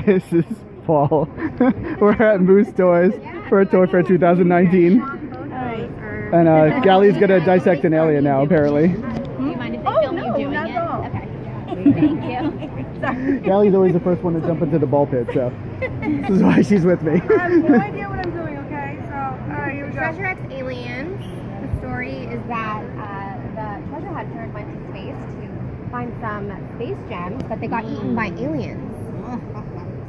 This is Paul. We're at Moose Toys for Toy Fair 2019. And Gally's gonna dissect an alien now, apparently. Do you mind if I film you doing it? Okay. Thank you. Sorry. Gally's always the first one to jump into the ball pit, so this is why she's with me. I have no idea what I'm doing, okay? So, alright, here we go. Treasure X Aliens. The story is that the treasure hunters went to space to find some space gems, but they got eaten by aliens.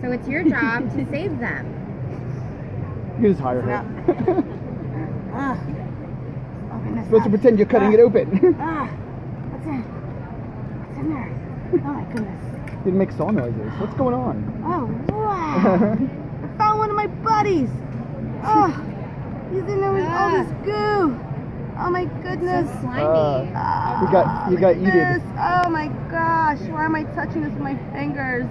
So it's your job to save them. You can just hire her. Open this Supposed to pretend you're cutting it open. What's in there? Oh my goodness. You make saw noises. What's going on? Oh, wow. I found one of my buddies. Oh, he's in there with all this goo. Oh my goodness. So slimy. You got eaten. Oh my gosh. Why am I touching this with my fingers?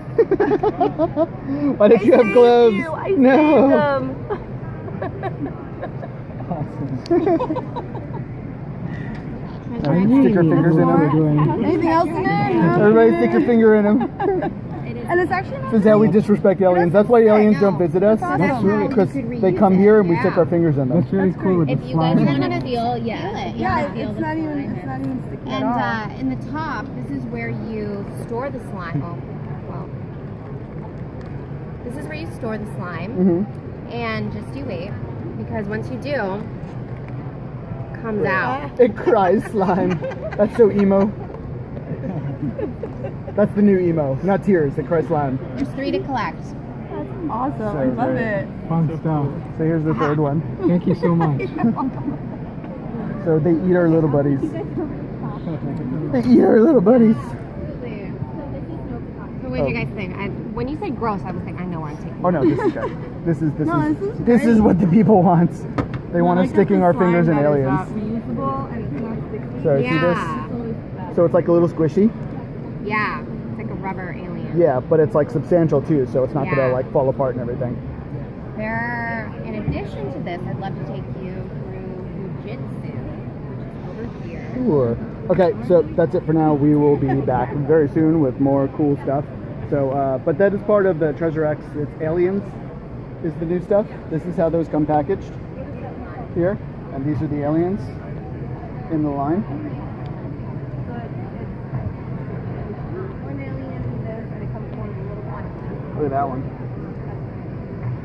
Why don't you have gloves? I No. Everybody stick your fingers in them. Anything else in there? No? Everybody stick your finger in them. And it's actually not This is how we disrespect aliens. That's why aliens don't visit us. That's really Because they come here and we stick our fingers in them. That's really cool with If the you guys slime. want to feel, yeah, it's not even sticky at all. And in the top, this is where you store the slime. Well, this is where you store the slime. And just you wait, because once you do, it comes out. It cries slime. That's so emo. That's the new emo. Not tears, it cries slime. There's 3 to collect. Awesome. So I love great. it. Fun stuff. So here's the third one. Thank you so much. So they eat our little buddies. They eat our little buddies. So what do you guys think? When you said gross, I was like, I know where I'm taking. Oh no, this is good. This great. is what the people want. They want us sticking our fingers in aliens. Reusable and it's not sticky. So see Yeah. this? So it's like a little squishy. Yeah, it's like a rubber alien. Yeah, but it's like substantial too, so it's not gonna Yeah. like fall apart and everything. In addition to this, I'd love to take you through Jiu-Jitsu, which is over here. Sure. Okay, so that's it for now. We will be back very soon with more cool stuff. So, but that is part of the Treasure X. It's aliens is the new stuff. This is how those come packaged here, and these are the aliens in the line. One alien in this and it comes one little one. Look at that one.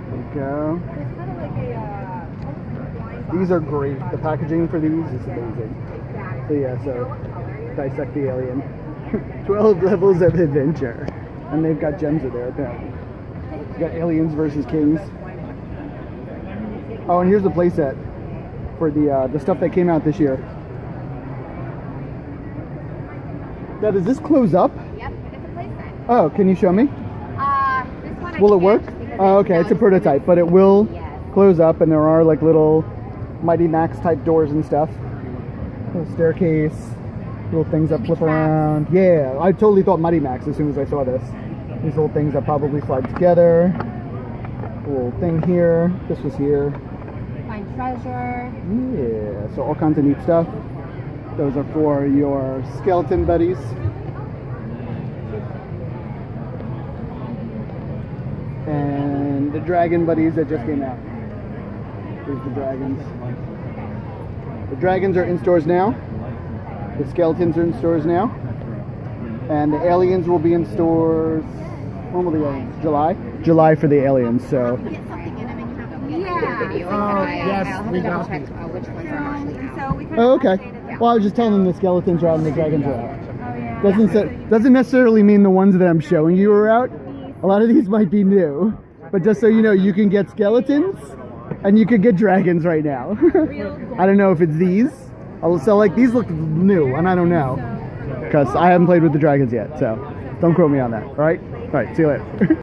There we go. It's kind of like almost like a blind box. These are great. The packaging for these is amazing. So yeah, so dissect the alien. 12 levels of adventure. And they've got gems in there apparently. You got aliens versus kings. Oh, and here's the playset for the stuff that came out this year. Now, does this close up? Yep, it's a playset. Oh, can you show me? This one Will it work? Oh, okay, it's a prototype, but it will close up, and there are like little Mighty Max type doors and stuff. Little staircase, little things that flip around. Yeah, I totally thought Mighty Max as soon as I saw this. These little things that probably slide together. Little thing here. This was here. Find treasure. Yeah, so all kinds of neat stuff. Those are for your skeleton buddies. And the dragon buddies that just came out. Here's the dragons. The dragons are in stores now. The skeletons are in stores now. And the aliens will be in stores. When will the aliens? July? July for the aliens, so. Get something in them and you have to get a video. yes, I'll have we to double got check which ones are actually out. So we could Oh, okay. Well, I was just telling them the skeletons are out and the dragons are out. Oh yeah. Doesn't necessarily mean the ones that I'm showing you are out. A lot of these might be new. But just so you know, you can get skeletons and you can get dragons right now. I don't know if it's these. So like these look new and I don't know. Because I haven't played with the dragons yet, so don't quote me on that. Alright? Alright, see you later.